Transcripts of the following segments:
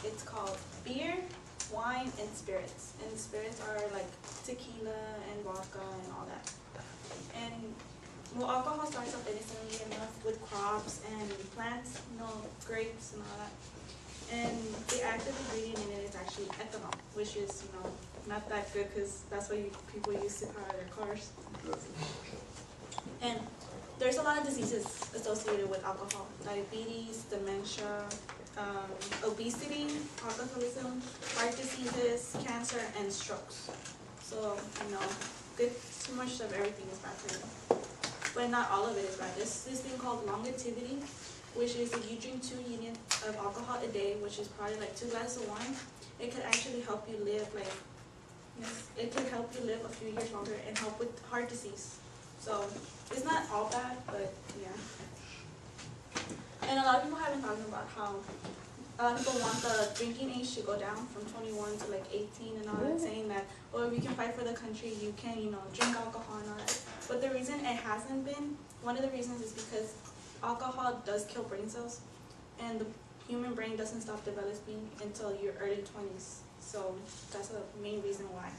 it's called beer, wine, and spirits. And spirits are like tequila and vodka and all that. And well, alcohol starts off innocently enough with crops and plants, grapes and all that. And the active ingredient in it is actually ethanol, which is, not that good because that's what people use to power their cars. And there's a lot of diseases associated with alcohol: diabetes, dementia, obesity, alcoholism, heart diseases, cancer, and strokes. So, too much of everything is bad for you. But not all of it is bad. There's this thing called longevity, which is if you drink 2 units of alcohol a day, which is probably like 2 glasses of wine, it could actually help you live it could help you live a few years longer and help with heart disease. So it's not all bad, but yeah. And a lot of people have been talking about how a lot of people want the drinking age to go down from 21 to like 18 and all that, saying that, if you can fight for the country, you can, drink alcohol and all that. But the reason it hasn't been, one of the reasons is because alcohol does kill brain cells, and the human brain doesn't stop developing until your early 20s. So that's the main reason why.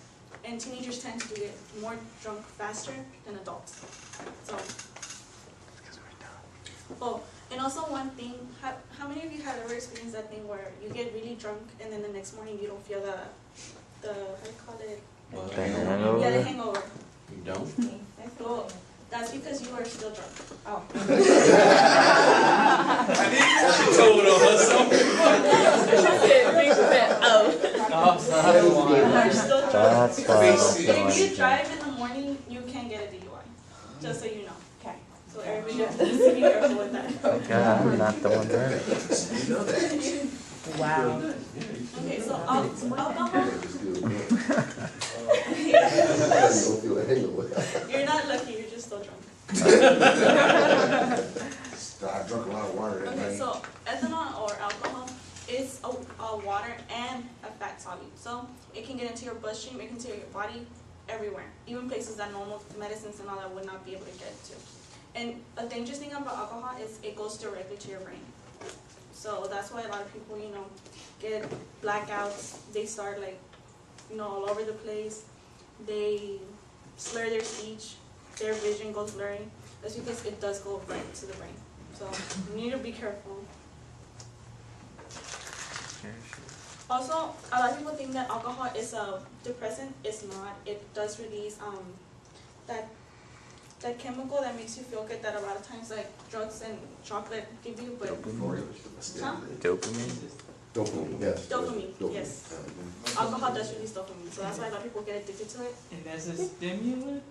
And teenagers tend to get more drunk faster than adults. So. Oh, and also one thing, how many of you have ever experienced that thing where you get really drunk and then the next morning you don't feel the how do you call it? The hangover? Yeah, the hangover. You don't? Well, that's because you are still drunk. Oh. She told us. You're still drunk. That's why I don't feel If you like drive in the morning, you can get a DUI. Just so you know. Okay. So everybody needs to be careful with that. yeah, I'm not the one driving. You know that. Wow. Okay, so alcohol. You're not lucky, you're just still drunk. I drank a lot of water that Okay, night. so ethanol or alcohol is a water and a fat solute. So it can get into your bloodstream, it can into your body, everywhere. Even places that normal medicines and all that would not be able to get to. And a dangerous thing about alcohol is it goes directly to your brain. So that's why a lot of people, get blackouts. They start all over the place. They slur their speech. Their vision goes blurry. That's because it does go right to the brain. So you need to be careful. Also, a lot of people think that alcohol is a depressant. It's not. It does release that chemical that makes you feel good that a lot of times drugs and chocolate give you, but huh? Dopamine? Dopamine, yes. Dopamine, yes. Alcohol does release dopamine, so that's why a lot of people get addicted to it. And that's a stimulant?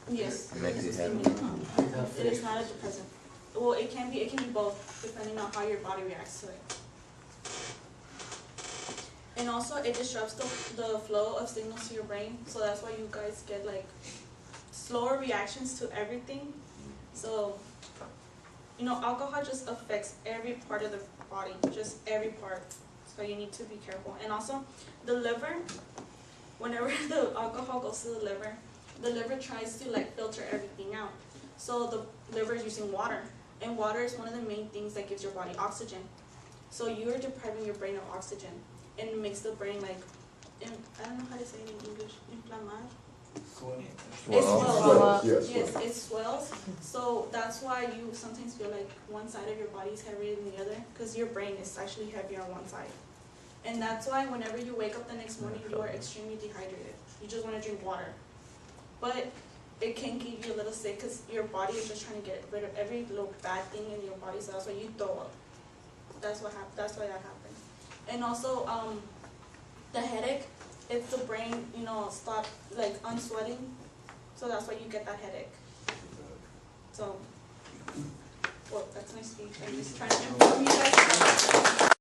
Yes. It makes you happy. It is not a depressant. Well, it can be both, depending on how your body reacts to it. And also, it disrupts the flow of signals to your brain, so that's why you guys get slower reactions to everything. So, alcohol just affects every part of the body, just every part. So you need to be careful. And also, the liver, whenever the alcohol goes to the liver tries to filter everything out. So the liver is using water, and water is one of the main things that gives your body oxygen. So you're depriving your brain of oxygen, and it makes the brain I don't know how to say it in English, inflamar. It swells. Yes, it swells. So that's why you sometimes feel like one side of your body is heavier than the other, because your brain is actually heavier on one side. And that's why whenever you wake up the next morning, you are extremely dehydrated. You just want to drink water. But it can keep you a little sick because your body is just trying to get rid of every little bad thing in your body, so that's why you throw up. That's why that happens. And also, the headache, if the brain, stop unsweating, so that's why you get that headache. So, well, that's my speech. I'm just trying to inform you guys.